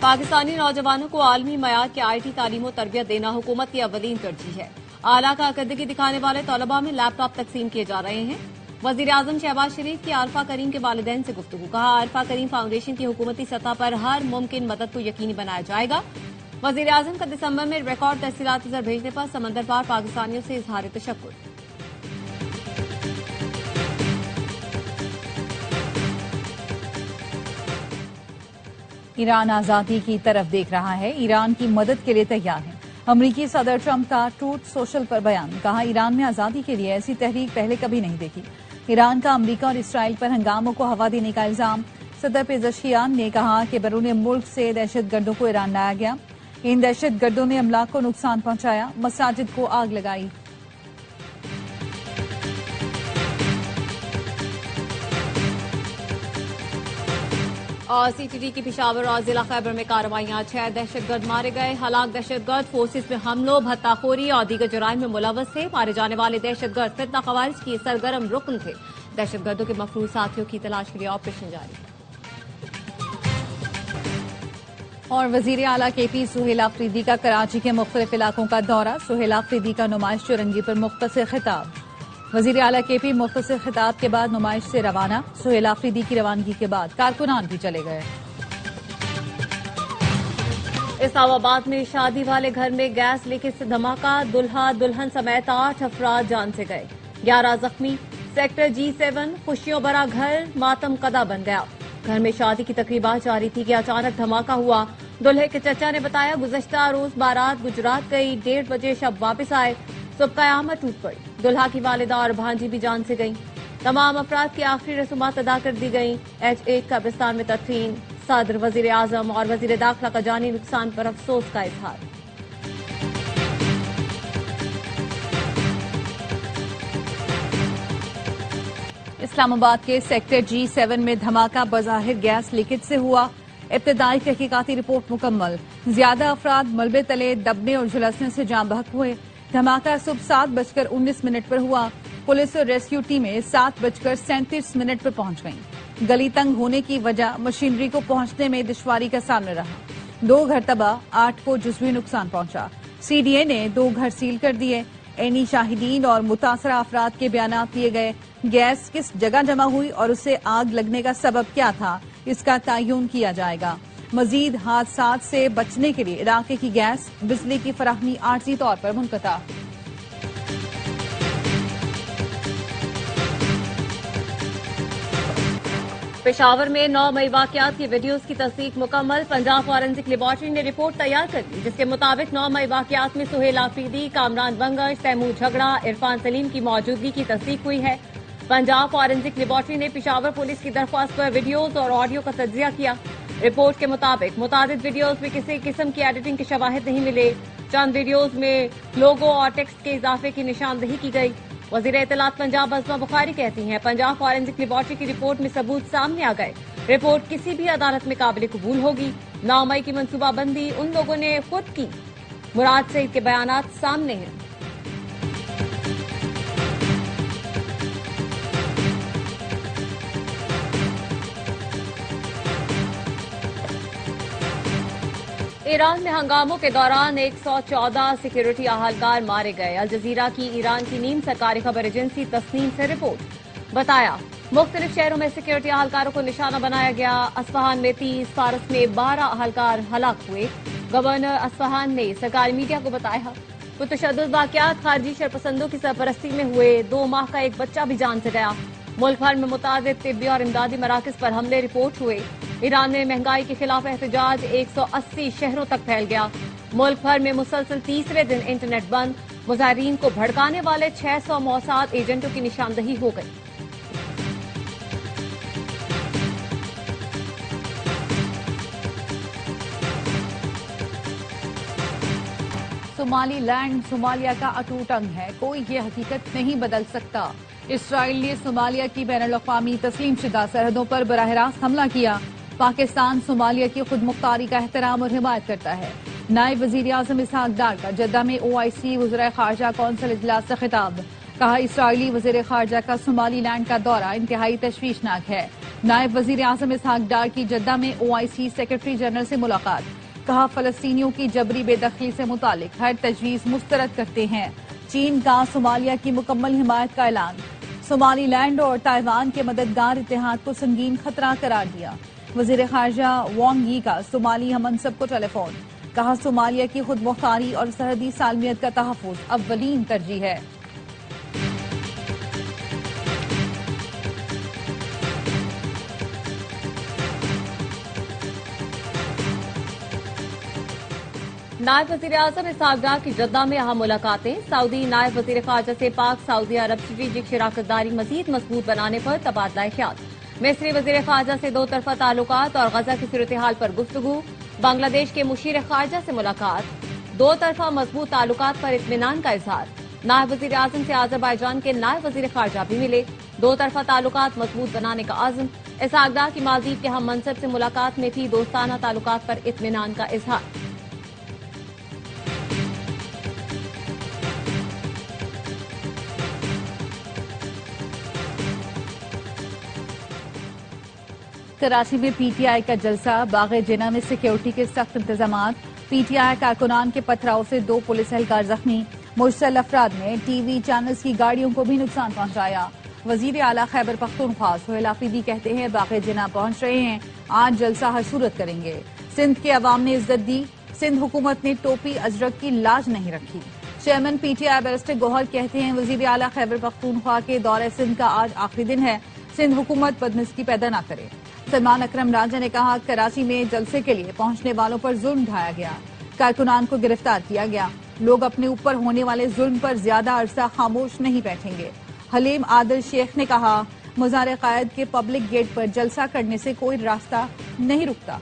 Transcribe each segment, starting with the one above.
پاکستانی نوجوانوں کو عالمی معیار کی IT تعلیم و تربیت دینا حکومت کی اولین ترجیح ہے۔ اعلیٰ کارکردگی دکھانے والے طلباء میں لیپ ٹاپ تقسیم کیے جا رہے ہیں۔ وزیراعظم شہباز شریف کی عارفہ کریم کے والدین سے گفتگو، کہا عارفہ کریم فاؤنڈیشن کی حکومتی سطح پر ہر ممکن مدد کو یقینی بنایا جائے گا۔ وزیراعظم کا دسمبر میں ریکارڈ تحصیلاتی زر بھیجنے پر سمندر پار پاکستانیوں سے اظہار تشکر۔ ایران آزادی کی طرف دیکھ رہا ہے، ایران کی مدد کے لیے تیار ہے۔ امریکی صدر ٹرمپ کا ٹروتھ سوشل پر بیان، کہا ایران میں آزادی کے لیے ایسی تحریک پہلے کبھی نہیں دیکھی۔ ایران کا امریکہ اور اسرائیل پر ہنگاموں کو ہوا دینے کا الزام، صدر پزشکیان نے کہا کہ بیرون ملک سے دہشت گردوں کو ایران لایا گیا، ان دہشت گردوں نے املاک کو نقصان پہنچایا، مساجد کو آگ لگائی۔ اور CTD کی پشاور اور ضلع خیبر میں کارروائیاں، 6 دہشت گرد مارے گئے، ہلاک دہشت گرد فورسز میں حملوں، بھتہ خوری اور دیگر جرائم میں ملوث تھے۔ مارے جانے والے دہشت گرد فتنہ خوارج کی سرگرم رکن تھے۔ دہشت گردوں کے مفروض ساتھیوں کی تلاش کے لیے آپریشن جاری۔ اور وزیر اعلیٰ KP سہیل آفریدی کا کراچی کے مختلف علاقوں کا دورہ، سہیل آفریدی کا نمائش چورنگی پر مختصر خطاب۔ وزیر اعلیٰ KP مختصر خطاب کے بعد نمائش سے روانہ، سہیل آفریدی کی روانگی کے بعد کارکنان بھی چلے گئے۔ اسلام آباد میں شادی والے گھر میں گیس لیکیج سے دھماکہ، دلہا دلہن سمیت 8 افراد جان سے گئے، 11 زخمی۔ سیکٹر G7 خوشیوں بھرا گھر ماتم کدہ بن گیا۔ گھر میں شادی کی تقریبات جاری تھی کہ اچانک دھماکہ ہوا۔ دلہے کے چچا نے بتایا گزشتہ روز بارات گجرات گئی، 1:30 بجے شب واپس آئے، صبح قیامت ٹوٹ پڑی۔ دلہا کی والدہ اور بھانجی بھی جان سے گئیں۔ تمام افراد کی آخری رسومات ادا کر دی گئیں۔ H8 قبرستان میں تدفین۔ صدر، وزیر اعظم اور وزیر داخلہ کا جانی نقصان پر افسوس کا اظہار۔ اسلام آباد کے سیکٹر G7 میں دھماکہ بظاہر گیس لیکیج سے ہوا، ابتدائی تحقیقاتی رپورٹ مکمل، زیادہ افراد ملبے تلے دبنے اور جھلسنے سے جاں بحق ہوئے۔ دھماکہ صبح 7:19 پر ہوا۔ پولیس اور ریسکیو ٹیمیں 7:37 پر پہنچ گئیں۔ گلی تنگ ہونے کی وجہ مشینری کو پہنچنے میں دشواری کا سامنا رہا۔ 2 گھر تباہ، 8 کو جزوی نقصان پہنچا۔ CDA نے 2 گھر سیل کر دیے۔ عینی شاہدین اور متاثرہ افراد کے بیانات لیے گئے۔ گیس کس جگہ جمع ہوئی اور اسے آگ لگنے کا سبب کیا تھا، اس کا تعین کیا جائے گا۔ مزید حادثات سے بچنے کے لیے علاقے کی گیس بجلی کی فراہمی عارضی طور پر منقطع۔ پشاور میں 9 مئی واقعات کی ویڈیوز کی تصدیق مکمل، پنجاب فورینسک لیبارٹری نے رپورٹ تیار کر دی جس کے مطابق 9 مئی واقعات میں سہیل آفریدی، کامران بنگش، تیمور جھگڑا، عرفان سلیم کی موجودگی کی تصدیق ہوئی ہے۔ پنجاب فورینسک لیبارٹری نے پشاور پولیس کی درخواست پر ویڈیوز اور آڈیو کا تجزیہ کیا۔ رپورٹ کے مطابق متعدد ویڈیوز میں کسی قسم کی ایڈیٹنگ کے شواہد نہیں ملے۔ چند ویڈیوز میں لوگو اور ٹیکسٹ کے اضافے کی نشاندہی کی گئی۔ وزیر اطلاعات پنجاب عظمہ بخاری کہتی ہیں پنجاب فورینسک لیبارٹری کی رپورٹ میں ثبوت سامنے آ گئے، رپورٹ کسی بھی عدالت میں قابل قبول ہوگی۔ 9 مئی کی منصوبہ بندی ان لوگوں نے خود کی، مراد سعید کے بیانات سامنے ہیں۔ ایران میں ہنگاموں کے دوران 114 سیکیورٹی اہلکار مارے گئے۔ الجزیرہ کی ایران کی نیم سرکاری خبر ایجنسی تسنیم سے رپورٹ، بتایا مختلف شہروں میں سیکیورٹی اہلکاروں کو نشانہ بنایا گیا۔ اصفہان میں 30، فارس میں 12 اہلکار ہلاک ہوئے۔ گورنر اصفہان نے سرکاری میڈیا کو بتایا پرتشدد واقعات خارجی شرپسندوں کی سرپرستی میں ہوئے، 2 ماہ کا ایک بچہ بھی جان سے گیا۔ ملک بھر میں متعدد طبی اور امدادی مراکز پر حملے رپورٹ ہوئے۔ ایران میں مہنگائی کے خلاف احتجاج 180 شہروں تک پھیل گیا۔ ملک بھر میں مسلسل تیسرے دن انٹرنیٹ بند، مظاہرین کو بھڑکانے والے 600 موساد ایجنٹوں کی نشاندہی ہو گئی۔ صومالی لینڈ صومالیہ کا اٹوٹ انگ ہے، کوئی یہ حقیقت نہیں بدل سکتا۔ اسرائیل نے صومالیہ کی بین الاقوامی تسلیم شدہ سرحدوں پر براہ راست حملہ کیا۔ پاکستان صومالیہ کی خود مختاری کا احترام اور حمایت کرتا ہے۔ نائب وزیر اعظم اسحاق ڈار کا جدہ میں OIC وزرائے خارجہ کونسل اجلاس سے خطاب، کہا اسرائیلی وزیر خارجہ کا صومالی لینڈ کا دورہ انتہائی تشویشناک ہے۔ نائب وزیر اعظم اسحاق ڈار کی جدہ میں OIC سیکرٹری جنرل سے ملاقات، کہا فلسطینیوں کی جبری بے دخلی سے متعلق ہر تجویز مسترد کرتے ہیں۔ چین کا صومالیہ کی مکمل حمایت کا اعلان، صومالی لینڈ اور تائیوان کے مددگار اتحاد کو سنگین خطرہ قرار دیا۔ وزیر خارجہ وانگ یی کا صومالی ہم منصب کو ٹیلی فون، کہا صومالیہ کی خود مختاری اور سرحدی سالمیت کا تحفظ اولین ترجیح ہے۔ نائب وزیر اعظم اسحاق ڈار کی جدہ میں اہم ملاقاتیں، سعودی نائب وزیر خارجہ سے پاک سعودی عرب اسٹریٹجک شراکت داری مزید مضبوط بنانے پر تبادلہ خیال، مصری وزیر خارجہ سے دو طرفہ تعلقات اور غزہ کی صورتحال پر گفتگو، بنگلہ دیش کے مشیر خارجہ سے ملاقات، دو طرفہ مضبوط تعلقات پر اطمینان کا اظہار، نائب وزیر اعظم سے آذربائیجان کے نائب وزیر خارجہ بھی ملے، دو طرفہ تعلقات مضبوط بنانے کا عزم، اسحاق ڈار کی مالدیپ کے ہم منصب سے ملاقات میں بھی دوستانہ تعلقات پر اطمینان کا اظہار۔ کراچی میں پی ٹی آئی کا جلسہ، باغ جناح میں سیکیورٹی کے سخت انتظامات، پی ٹی آئی کارکنان کے پتھراؤ سے 2 پولیس اہلکار زخمی، مشتعل افراد نے ٹی وی چینلز کی گاڑیوں کو بھی نقصان پہنچایا۔ وزیر اعلیٰ خیبر پختونخوا سہیل آفریدی کہتے ہیں باغ جناح پہنچ رہے ہیں، آج جلسہ ہر صورت کریں گے۔ سندھ کے عوام نے عزت دی، سندھ حکومت نے ٹوپی ازرق کی لاج نہیں رکھی۔ Chairman P T I barrister Gohar کہتے ہیں وزیر اعلیٰ خیبر پختونخوا کے دورہ سندھ کا آج آخری دن ہے، سندھ حکومت بدنسکی پیدا نہ کرے۔ سلمان اکرم راجہ نے کہا کراچی میں جلسے کے لیے پہنچنے والوں پر ظلم ڈھایا گیا، کارکنان کو گرفتار کیا گیا، لوگ اپنے اوپر ہونے والے ظلم پر زیادہ عرصہ خاموش نہیں بیٹھیں گے۔ حلیم عادل شیخ نے کہا مزار قائد کے پبلک گیٹ پر جلسہ کرنے سے کوئی راستہ نہیں رکتا۔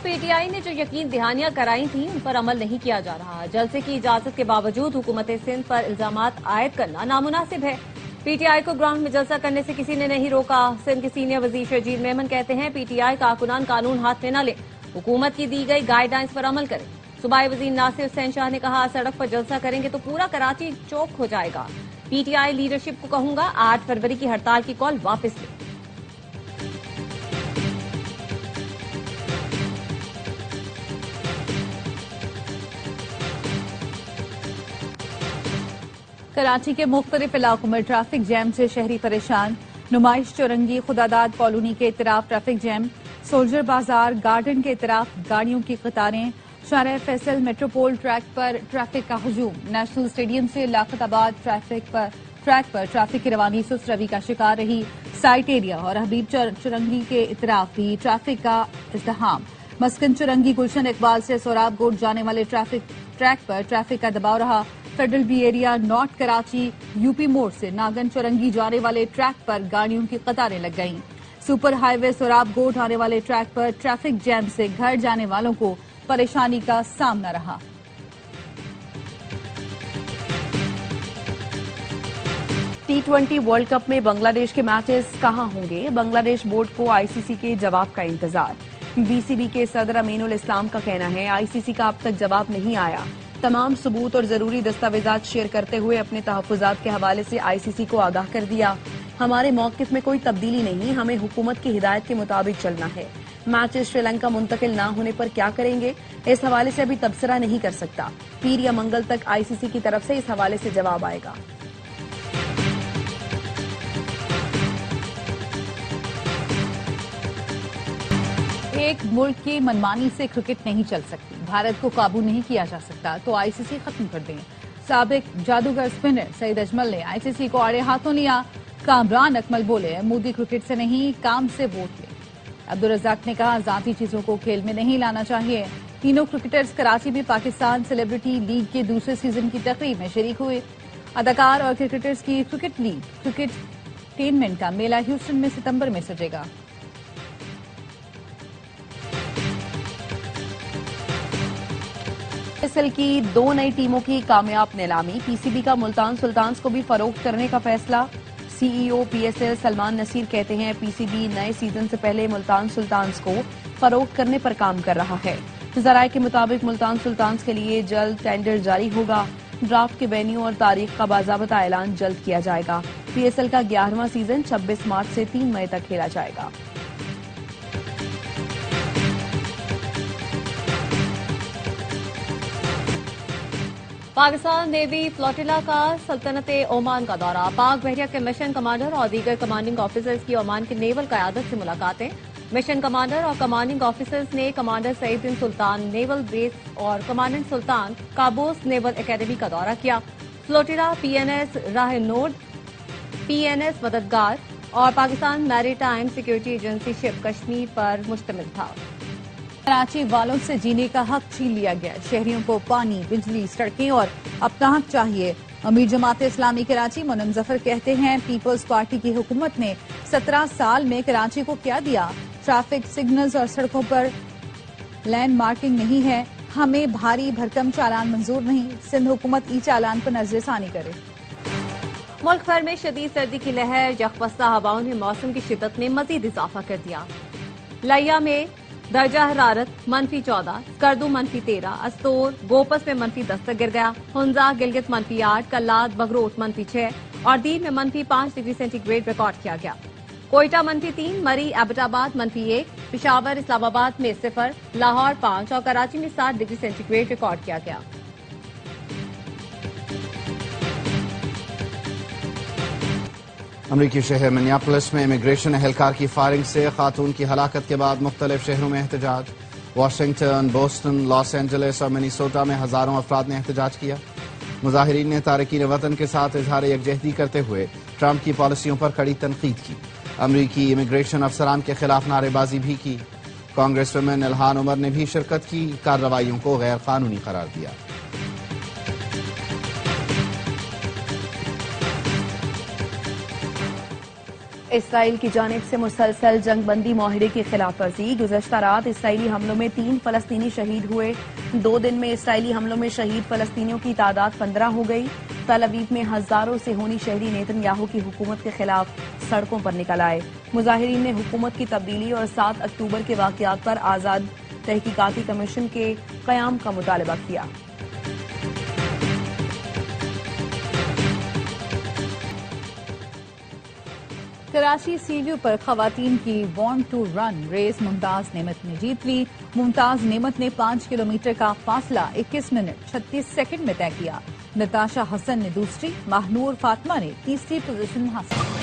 پی ٹی آئی نے جو یقین دہانیاں کرائی تھیں ان پر عمل نہیں کیا جا رہا، جلسے کی اجازت کے باوجود حکومت سندھ پر الزامات عائد کرنا نامناسب ہے۔ پی ٹی آئی کو گراؤنڈ میں جلسہ کرنے سے کسی نے نہیں روکا۔ سندھ کے سینئر وزیر شرجیل میمن کہتے ہیں پی ٹی آئی کارکنان قانون ہاتھ میں نہ لے، حکومت کی دی گئی گائیڈ لائنز پر عمل کرے۔ صوبائی وزیر ناصر حسین شاہ نے کہا سڑک پر جلسہ کریں گے تو پورا کراچی چوک ہو جائے گا۔ پی ٹی آئی لیڈرشپ کو کہوں گا 8 فروری کی ہڑتال کی کال واپس لے۔ کراچی کے مختلف علاقوں میں ٹریفک جیم سے شہری پریشان، نمائش چورنگی خداداد کالونی کے اطراف ٹریفک جیم، سولجر بازار گارڈن کے اطراف گاڑیوں کی قطاریں، شارع فیصل میٹروپول ٹریک پر ٹریفک کا ہجوم، نیشنل اسٹیڈیم سے لیاقت آباد ٹریک پر ٹریفک کی روانی سست روی کا شکار رہی، سائٹ ایریا اور حبیب چورنگی کے اطراف بھی ٹریفک کا ازدحام، مسکن چورنگی گلشن اقبال سے سوراب گوٹ جانے والے ٹریک پر ٹریفک کا دباؤ رہا، federal be area north Karachi U P موڑ سے ناگن چورنگی جانے والے ٹریک پر گاڑیوں کی قطاریں لگ گئیں، سپر ہائی وے سوراب گوٹ آنے والے ٹریک پر ٹریفک جیم سے گھر جانے والوں کو پریشانی کا سامنا رہا۔ T20 ورلڈ کپ میں بنگلہ دیش کے میچز کہاں ہوں گے؟ بنگلہ دیش بورڈ کو آئی سی سی کے جواب کا انتظار۔ بی سی بی کے صدر امین الاسلام کا کہنا ہے آئی سی سی کا اب تک جواب نہیں آیا، تمام ثبوت اور ضروری دستاویزات شیئر کرتے ہوئے اپنے تحفظات کے حوالے سے آئی سی سی کو آگاہ کر دیا۔ ہمارے موقف میں کوئی تبدیلی نہیں، ہمیں حکومت کی ہدایت کے مطابق چلنا ہے۔ میچز سری لنکا منتقل نہ ہونے پر کیا کریں گے، اس حوالے سے ابھی تبصرہ نہیں کر سکتا۔ پیر یا منگل تک آئی سی سی کی طرف سے اس حوالے سے جواب آئے گا۔ ایک ملک کی منمانی سے کرکٹ نہیں چل سکتی، بھارت کو قابو نہیں کیا جا سکتا تو آئی سی سی ختم کر دیں۔ سابق جادوگر اسپنر سعید اجمل نے آئی سی سی کو آڑے ہاتھوں لیا۔ کامران اکمل بولے مودی کرکٹ سے نہیں کام سے ووٹ لے۔ عبدالرزاق نے کہا ذاتی چیزوں کو کھیل میں نہیں لانا چاہیے۔ تینوں کرکٹرز کراچی میں پاکستان سیلیبریٹی لیگ کے دوسرے سیزن کی تقریب میں شریک ہوئے۔ اداکار اور کرکٹرز کی کرکٹ لیگ کرکٹینمنٹ کا میلہ ہیوسٹن میں ستمبر میں سجے گا۔ ایل کی 2 نئی ٹیموں کی کامیاب نیلامی، پی سی بی کا ملتان سلطانز کو بھی فروخت کرنے کا فیصلہ۔ C E O P S L Salman Naseer کہتے ہیں پی سی بی نئے سیزن سے پہلے ملتان سلطانز کو فروخت کرنے پر کام کر رہا ہے۔ ذرائع کے مطابق ملتان سلطانز کے لیے جلد ٹینڈر جاری ہوگا. ڈرافٹ کے وینیو اور تاریخ کا باضابطہ اعلان جلد کیا جائے گا. پی ایس ایل کا 11واں سیزن 26 مارچ سے 3 مئی تک کھیلا جائے گا. پاکستان نیوی فلوٹیلا کا سلطنت عمان کا دورہ. پاک بحریہ کے مشن کمانڈر اور دیگر کمانڈنگ آفیسرز کی عمان کی نیول قیادت سے ملاقاتیں. مشن کمانڈر اور کمانڈنگ آفیسرز نے کمانڈر سعید بن سلطان نیول بیس اور کمانڈنٹ سلطان قابوس نیول اکیڈمی کا دورہ کیا. فلوٹیلا پی این ایس راہ نورد، پی این ایس مددگار اور پاکستان میری ٹائم سیکیورٹی ایجنسی شپ کشمیر پر مشتمل تھا. کراچی والوں سے جینے کا حق چھین لیا گیا. شہریوں کو پانی، بجلی، سڑکیں اور اپنا حق چاہیے. امیر جماعت اسلامی کراچی منم ظفر کہتے ہیں پیپلز پارٹی کی حکومت نے 17 سال میں کراچی کو کیا دیا. ٹریفک سگنلز اور سڑکوں پر لینڈ مارکنگ نہیں ہے. ہمیں بھاری بھرکم چالان منظور نہیں. سندھ حکومت ای چالان پر نظر ثانی کرے. ملک بھر میں شدید سردی کی لہر. یخبستہ ہوائوں نے موسم کی شدت میں مزید اضافہ کر دیا. لیا میں درجہ حرارت -14، اسکردو -13، استور گوپس میں -10 تک گر گیا. ہنزا گلگت -8، کلات بگروٹ -6 اور دیر میں -5 ڈگری سینٹی گریڈ ریکارڈ کیا گیا. کوئٹہ -3، مری ایبٹ آباد -1، پشاور اسلام آباد میں 0، لاہور 5 اور کراچی میں 7 ڈگری سینٹی گریڈ ریکارڈ کیا گیا. امریکی شہر منیاپولس میں امیگریشن اہلکار کی فائرنگ سے خاتون کی ہلاکت کے بعد مختلف شہروں میں احتجاج. واشنگٹن، بوسٹن، لاس اینجلس اور منیسوٹا میں ہزاروں افراد نے احتجاج کیا. مظاہرین نے تارکین وطن کے ساتھ اظہار یکجہتی کرتے ہوئے ٹرمپ کی پالیسیوں پر کڑی تنقید کی. امریکی امیگریشن افسران کے خلاف نعرے بازی بھی کی. کانگریس ویمن الہان عمر نے بھی شرکت کی. کارروائیوں کو غیر قانونی قرار دیا. اسرائیل کی جانب سے مسلسل جنگ بندی معاہدے کی خلاف ورزی. گزشتہ رات اسرائیلی حملوں میں 3 فلسطینی شہید ہوئے. 2 دن میں اسرائیلی حملوں میں شہید فلسطینیوں کی تعداد 15 ہو گئی. تل ابیب میں ہزاروں صہیونی شہری نیتن یاہو کی حکومت کے خلاف سڑکوں پر نکل آئے. مظاہرین نے حکومت کی تبدیلی اور 7 اکتوبر کے واقعات پر آزاد تحقیقاتی کمیشن کے قیام کا مطالبہ کیا. کراچی سی ویو پر خواتین کی بورن ٹو رن ریس ممتاز نعمت نے جیت لی. ممتاز نعمت نے 5 کلومیٹر کا فاصلہ 21 منٹ 36 سیکنڈ میں طے کیا. نتاشا حسن نے دوسری، ماہنور فاطمہ نے تیسری پوزیشن حاصل کی.